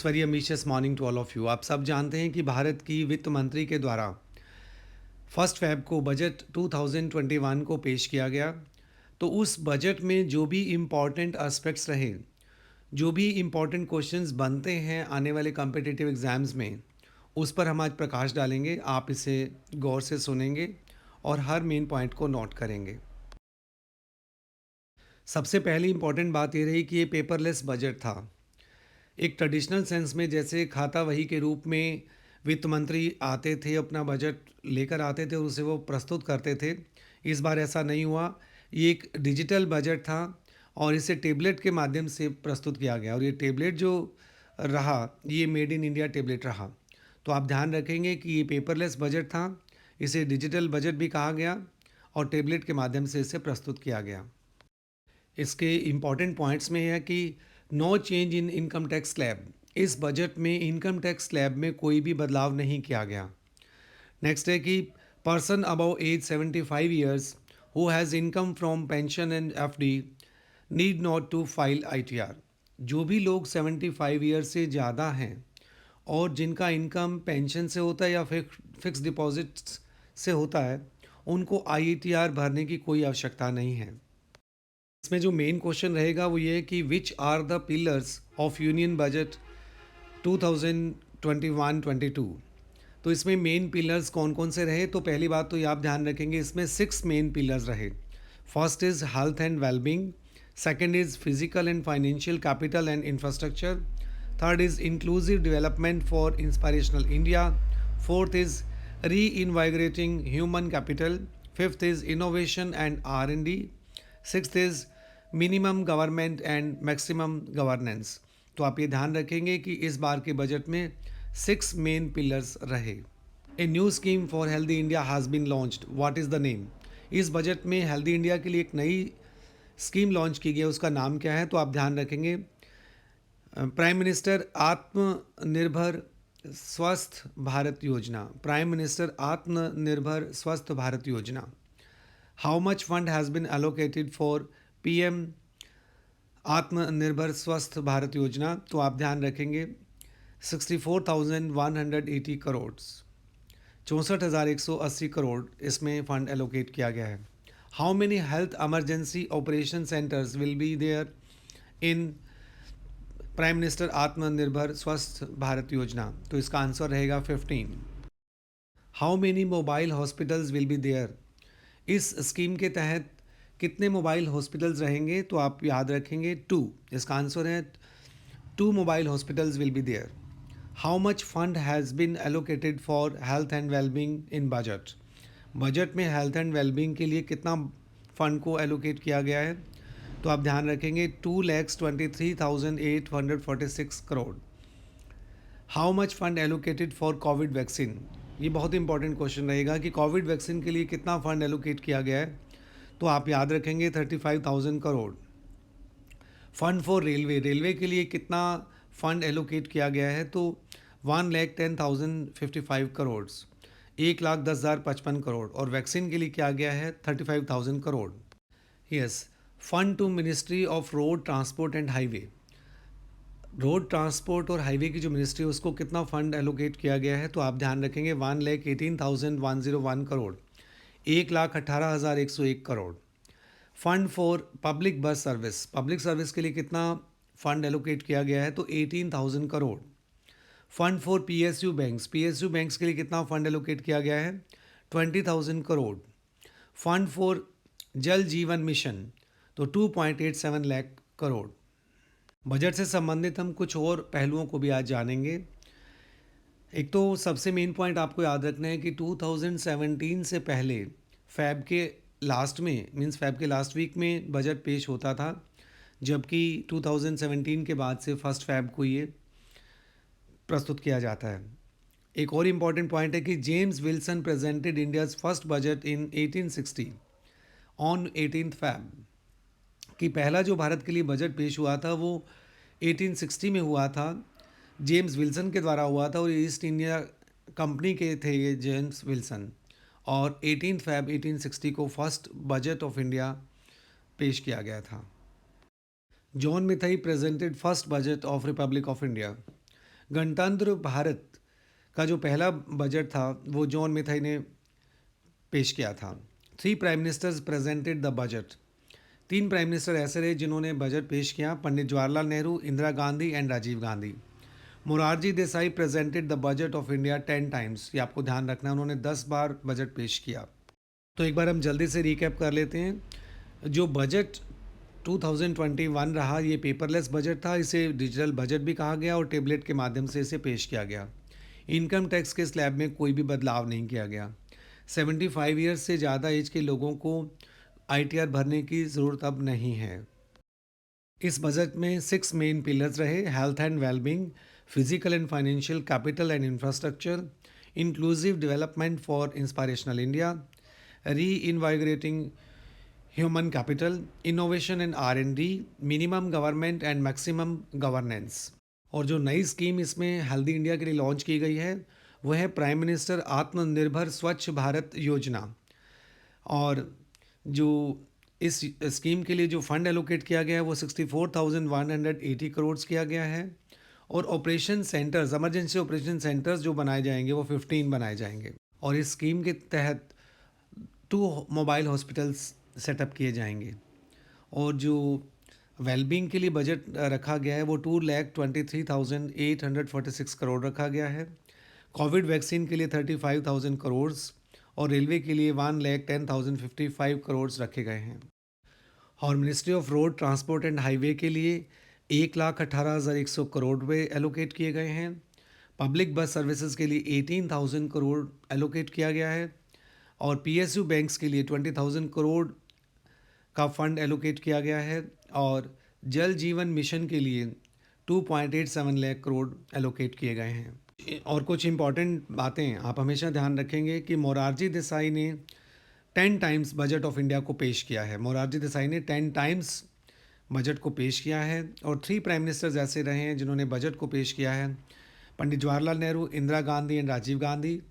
Very ambitious morning to all of you. आप सब जानते हैं कि भारत की वित्त मंत्री के द्वारा फर्स्ट फेब को बजट 2021 को पेश किया गया। तो उस बजट में जो भी इम्पॉर्टेंट एस्पेक्ट्स रहे, जो भी इम्पॉर्टेंट क्वेश्चंस बनते हैं आने वाले कम्पिटिटिव एग्ज़ाम्स में, उस पर हम आज प्रकाश डालेंगे। आप इसे गौर से सुनेंगे और हर मेन पॉइंट को नोट करेंगे। सबसे पहली इम्पॉर्टेंट बात ये रही कि ये पेपरलेस बजट था। एक ट्रेडिशनल सेंस में जैसे खाता वही के रूप में वित्त मंत्री आते थे, अपना बजट लेकर आते थे और उसे वो प्रस्तुत करते थे। इस बार ऐसा नहीं हुआ। ये एक डिजिटल बजट था और इसे टेबलेट के माध्यम से प्रस्तुत किया गया और ये टेबलेट जो रहा, ये मेड इन इंडिया टेबलेट रहा। तो आप ध्यान रखेंगे कि ये पेपरलेस बजट था, इसे डिजिटल बजट भी कहा गया और टेबलेट के माध्यम से इसे प्रस्तुत किया गया। इसके इम्पॉर्टेंट पॉइंट्स में है कि no change in income tax slab. इस बजट में इनकम टैक्स स्लैब में कोई भी बदलाव नहीं किया गया। नेक्स्ट है कि person above age 75 years who has income from pension and FD need not to file ITR. जो भी लोग 75 ईयर से ज़्यादा हैं और जिनका इनकम पेंशन से होता है या फिर फिक्स डिपॉजिट से होता है, उनको आईटीआर भरने की कोई आवश्यकता नहीं है। इसमें जो मेन क्वेश्चन रहेगा वो ये है कि which are the pillars of union budget 2021-22। तो इसमें मेन पिलर्स कौन कौन से रहे? तो पहली बात तो ये आप ध्यान रखेंगे, इसमें 6 मेन पिलर्स रहे। First is health and wellbeing, second is physical and financial capital and infrastructure, third is inclusive development for inspirational India, fourth is reinvigorating human capital, fifth is innovation and R&D, sixth is minimum government and maximum governance. तो आप ये ध्यान रखेंगे कि इस बार के budget में 6 main pillars रहे। A new scheme for healthy India has been launched, what is the name? इस बजट में हेल्दी इंडिया के लिए एक नई स्कीम लॉन्च की गई है, उसका नाम क्या है? तो आप ध्यान रखेंगे, प्राइम मिनिस्टर आत्मनिर्भर स्वस्थ भारत योजना। प्राइम मिनिस्टर आत्मनिर्भर स्वस्थ भारत योजना। How much fund has been allocated for PM आत्मनिर्भर स्वस्थ भारत योजना? तो आप ध्यान रखेंगे 64,180 करोड़, 64,180 करोड़ इसमें फ़ंड एलोकेट किया गया है। How many health emergency operation centres will be there in prime minister Atmanirbhar Swasth Bharat Yojana? तो इसका आंसर रहेगा 15। How many mobile hospitals will be there? इस स्कीम के तहत कितने मोबाइल हॉस्पिटल्स रहेंगे? तो आप याद रखेंगे 2। इसका आंसर है 2 mobile hospitals will be there. How much fund has been allocated for health and wellbeing in budget? Budget में हेल्थ एंड वेलबींग के लिए कितना फ़ंड को एलोकेट किया गया है? तो आप ध्यान रखेंगे 2,23,846 crore. How much fund allocated for Covid vaccine? ये बहुत इंपॉर्टेंट क्वेश्चन रहेगा कि कोविड वैक्सीन के लिए कितना फ़ंड एलोकेट किया गया है? तो आप याद रखेंगे 35,000 crore. Fund for railway, railway के लिए कितना फ़ंड एलोकेट किया गया है? तो 1,10,055 करोड़, 1,10,055 करोड़। और वैक्सीन के लिए क्या गया है? 35,000 crore. Yes. Fund to ministry of road transport and highway, road transport और हाईवे की जो मिनिस्ट्री है उसको कितना फ़ंड एलोकेट किया गया है? तो आप ध्यान रखेंगे 1,18,101 crore, 1,18,101 crore. Fund for public bus service, public service के लिए कितना फ़ंड एलोकेट किया गया है? तो 18,000 crore. Fund for PSU banks, PSU banks के लिए कितना फ़ंड एलोकेट किया गया है? 20,000 करोड़। फंड फॉर जल जीवन मिशन, तो 2.87 लाख करोड़। बजट से संबंधित हम कुछ और पहलुओं को भी आज जानेंगे। एक तो सबसे मेन पॉइंट आपको याद रखना है कि 2017 से पहले फैब के लास्ट में, मींस फैब के लास्ट वीक में बजट पेश होता था, जबकि 2017 के बाद से फर्स्ट फैब को ये प्रस्तुत किया जाता है। एक और इम्पॉर्टेंट पॉइंट है कि James Wilson presented India's first budget in 1860 on 18th Feb. कि पहला जो भारत के लिए बजट पेश हुआ था वो 1860 में हुआ था, जेम्स विल्सन के द्वारा हुआ था और ईस्ट इंडिया कंपनी के थे ये जेम्स विल्सन। और 18 फैब 1860 को फर्स्ट बजट ऑफ इंडिया पेश किया गया था। John Mathai presented first budget of republic of India. गणतंत्र भारत का जो पहला बजट था वो जॉन मेथाई ने पेश किया था। 3 prime ministers presented the budget. 3 prime minister ऐसे रहे जिन्होंने बजट पेश किया, Pandit Jawaharlal Nehru, Indira Gandhi and Rajiv Gandhi. Morarji Desai presented the budget of India 10 times. ये आपको ध्यान रखना है, उन्होंने 10 बार बजट पेश किया। तो एक बार हम जल्दी से रिकैप कर लेते हैं। जो बजट 2021 रहा, ये पेपरलेस बजट था, इसे डिजिटल बजट भी कहा गया और टेबलेट के माध्यम से इसे पेश किया गया। इनकम टैक्स के स्लैब में कोई भी बदलाव नहीं किया गया। 75 ईयर्स से ज़्यादा एज के लोगों को आईटीआर भरने की ज़रूरत अब नहीं है। इस बजट में 6 मेन पिलर्स रहे: health and wellbeing, physical and financial capital and infrastructure, inclusive development for inspirational India, reinvigorating human capital, innovation and R&D, minimum government and maximum governance. और जो नई स्कीम इसमें हेल्दी इंडिया के लिए launch की गई है वो है प्राइम मिनिस्टर आत्मनिर्भर स्वच्छ भारत योजना। और जो इस स्कीम के लिए जो फंड एलोकेट किया गया है वो 64,180 करोड़ किया गया है। और operation centres, emergency operation centres जो बनाए जाएंगे वो 15 बनाए जाएंगे। और इस स्कीम के तहत 2 मोबाइल हॉस्पिटल्स सेटअप किए जाएंगे। और जो वेलबींग के लिए बजट रखा गया है वो 2,23,846 करोड़ रखा गया है। कोविड वैक्सीन के लिए 35,000 करोड़ और रेलवे के लिए 1,10,055 करोड़ रखे गए हैं। और ministry of road transport and highway के लिए 1,18,100 करोड़ रुपये एलोकेट किए गए हैं। पब्लिक बस सर्विसेज के लिए 18,000 करोड़ एलोकेट किया गया है। और PSU बैंक्स के लिए 20,000 करोड़ का फंड एलोकेट किया गया है। और जल जीवन मिशन के लिए 2.87 लाख करोड़ एलोकेट किए गए हैं। और कुछ इम्पॉर्टेंट बातें आप हमेशा ध्यान रखेंगे कि मोरारजी देसाई ने 10 टाइम्स बजट ऑफ इंडिया को पेश किया है। मोरारजी देसाई ने 10 टाइम्स बजट को पेश किया है। और 3 प्राइम मिनिस्टर्स ऐसे रहे हैं जिन्होंने बजट को पेश किया है: पंडित जवाहरलाल नेहरू, इंदिरा गांधी एंड राजीव गांधी।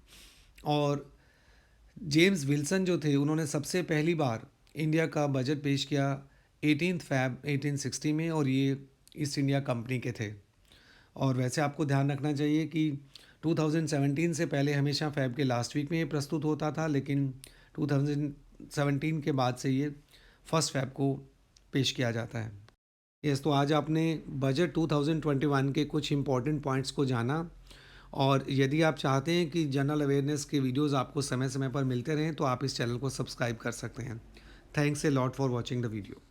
और जेम्स विल्सन जो थे उन्होंने सबसे पहली बार इंडिया का बजट पेश किया 18 फैब 1860 में, और ये ईस्ट इंडिया कंपनी के थे। और वैसे आपको ध्यान रखना चाहिए कि 2017 से पहले हमेशा फैब के लास्ट वीक में ये प्रस्तुत होता था, लेकिन 2017 के बाद से ये फर्स्ट फैब को पेश किया जाता है। यस, तो आज आपने बजट 2021 के कुछ इम्पॉर्टेंट पॉइंट्स को जाना। और यदि आप चाहते हैं कि जनरल अवेयरनेस के वीडियोस आपको समय समय पर मिलते रहें तो आप इस चैनल को सब्सक्राइब कर सकते हैं। Thanks a lot for watching the video.